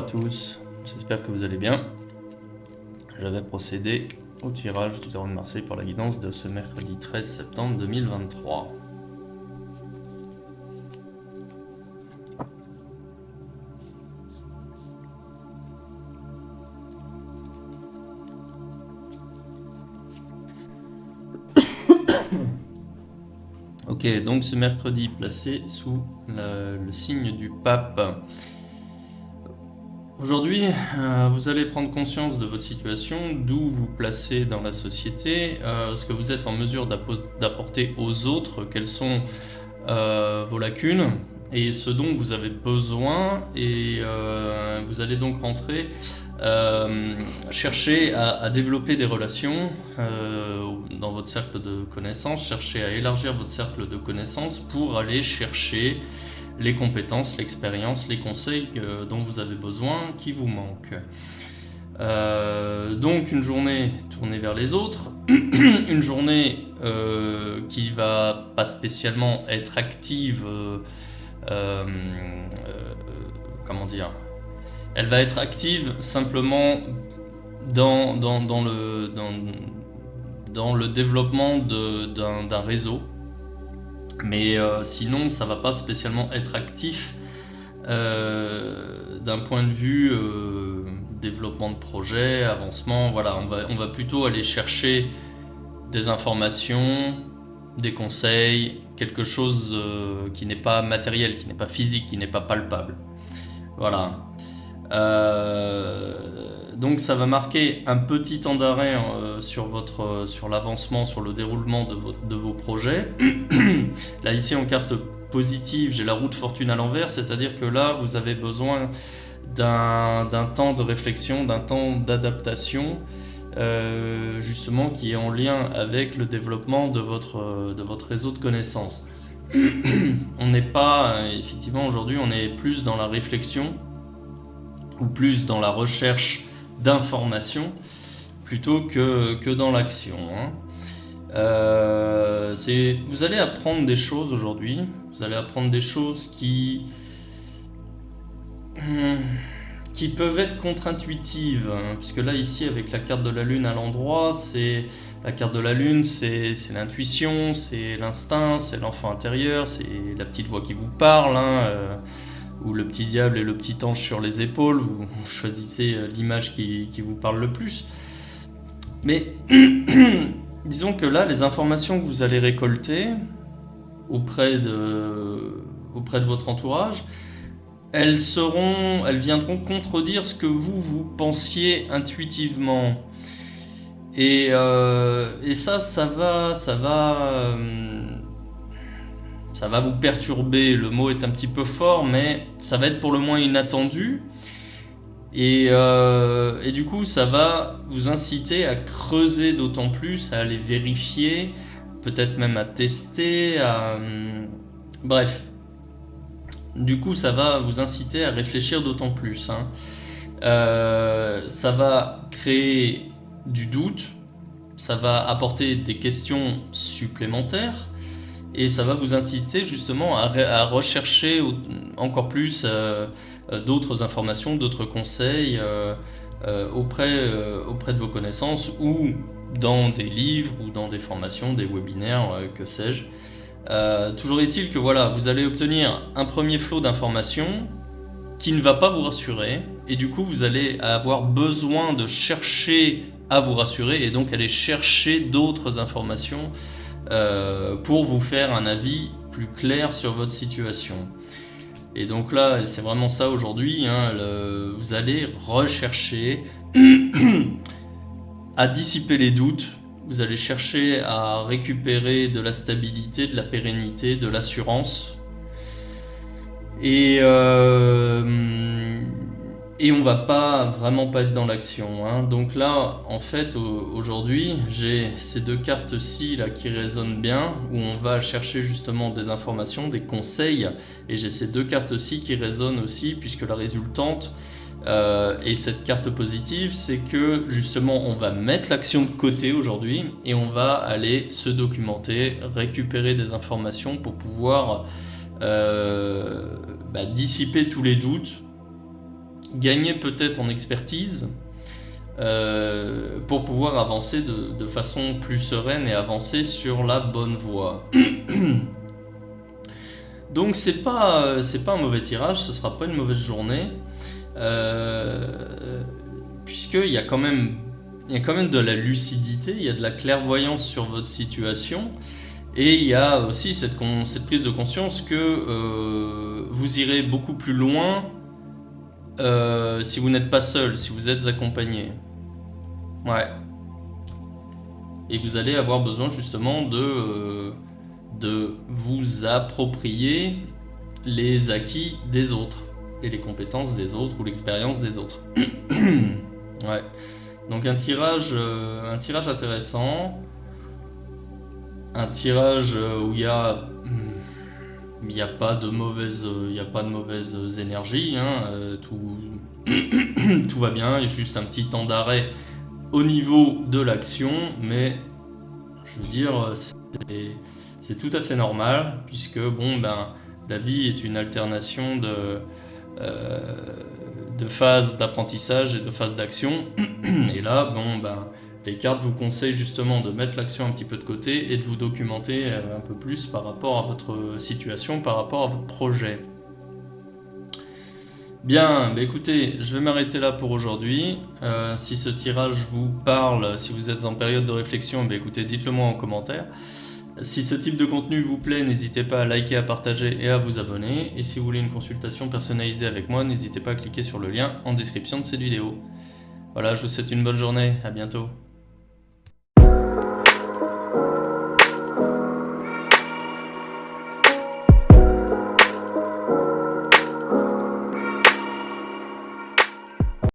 tous, j'espère que vous allez bien. Je vais procéder au tirage du tarot de Marseille pour la guidance de ce mercredi 13 septembre 2023. Ok, donc ce mercredi placé sous le signe du pape. Aujourd'hui, vous allez prendre conscience de votre situation, d'où vous placez dans la société, ce que vous êtes en mesure d'apporter aux autres, quelles sont vos lacunes et ce dont vous avez besoin. Et vous allez donc rentrer, chercher à développer des relations dans votre cercle de connaissances, chercher à élargir votre cercle de connaissances pour aller chercher les compétences, l'expérience, les conseils dont vous avez besoin, qui vous manquent. Donc une journée tournée vers les autres, une journée qui va pas spécialement être active, comment dire, elle va être active simplement dans le développement d'un réseau. Mais sinon, ça va pas spécialement être actif d'un point de vue développement de projet, avancement. Voilà, on va plutôt aller chercher des informations, des conseils, quelque chose qui n'est pas matériel, qui n'est pas physique, qui n'est pas palpable. Voilà. Donc ça va marquer un petit temps d'arrêt sur l'avancement, sur le déroulement de vos projets. Là ici en carte positive, j'ai la roue de fortune à l'envers, c'est-à-dire que là vous avez besoin d'un temps de réflexion, d'un temps d'adaptation, justement qui est en lien avec le développement de votre réseau de connaissances. On n'est pas, effectivement aujourd'hui on est plus dans la réflexion ou plus dans la recherche d'informations plutôt que dans l'action. Vous allez apprendre des choses aujourd'hui, vous allez apprendre des choses qui peuvent être contre-intuitives, puisque là ici avec la carte de la lune à l'endroit, la carte de la lune, c'est l'intuition, c'est l'instinct, c'est l'enfant intérieur, c'est la petite voix qui vous parle, ou le petit diable et le petit ange sur les épaules, vous choisissez l'image qui vous parle le plus. Mais disons que là, les informations que vous allez récolter auprès de votre entourage, elles viendront contredire ce que vous pensiez intuitivement. Et ça va vous perturber, le mot est un petit peu fort, mais ça va être pour le moins inattendu. Et du coup, ça va vous inciter à creuser d'autant plus, à aller vérifier, peut-être même à tester, bref. Du coup, ça va vous inciter à réfléchir d'autant plus. Ça va créer du doute, ça va apporter des questions supplémentaires. Et ça va vous inciter justement à rechercher encore plus d'autres informations, d'autres conseils auprès de vos connaissances ou dans des livres ou dans des formations, des webinaires, que sais-je. Toujours est-il que voilà, vous allez obtenir un premier flot d'informations qui ne va pas vous rassurer et du coup vous allez avoir besoin de chercher à vous rassurer et donc aller chercher d'autres informations pour vous faire un avis plus clair sur votre situation. Et donc là, c'est vraiment ça aujourd'hui, vous allez rechercher à dissiper les doutes, vous allez chercher à récupérer de la stabilité, de la pérennité, de l'assurance. Et on va vraiment pas être dans l'action. Donc là, en fait, aujourd'hui, j'ai ces deux cartes-ci là qui résonnent bien, où on va chercher justement des informations, des conseils, et j'ai ces deux cartes-ci qui résonnent aussi, puisque la résultante et cette carte positive, c'est que justement, on va mettre l'action de côté aujourd'hui, et on va aller se documenter, récupérer des informations pour pouvoir dissiper tous les doutes, gagner peut-être en expertise pour pouvoir avancer de façon plus sereine et avancer sur la bonne voie. Donc c'est pas un mauvais tirage, ce sera pas une mauvaise journée, puisqu'il y a quand même de la lucidité, il y a de la clairvoyance sur votre situation, et il y a aussi cette prise de conscience que vous irez beaucoup plus loin si vous n'êtes pas seul, si vous êtes accompagné. Ouais. Et vous allez avoir besoin justement de vous approprier les acquis des autres et les compétences des autres ou l'expérience des autres. Ouais. Donc un tirage intéressant, un tirage où il y a pas de mauvaises énergies, hein, tout va bien, il y a juste un petit temps d'arrêt au niveau de l'action, mais je veux dire c'est tout à fait normal, puisque la vie est une alternation de phases d'apprentissage et de phases d'action. Et là, les cartes vous conseillent justement de mettre l'action un petit peu de côté et de vous documenter un peu plus par rapport à votre situation, par rapport à votre projet. Bien, écoutez, je vais m'arrêter là pour aujourd'hui. Si ce tirage vous parle, si vous êtes en période de réflexion, écoutez, dites-le moi en commentaire. Si ce type de contenu vous plaît, n'hésitez pas à liker, à partager et à vous abonner. Et si vous voulez une consultation personnalisée avec moi, n'hésitez pas à cliquer sur le lien en description de cette vidéo. Voilà, je vous souhaite une bonne journée, à bientôt.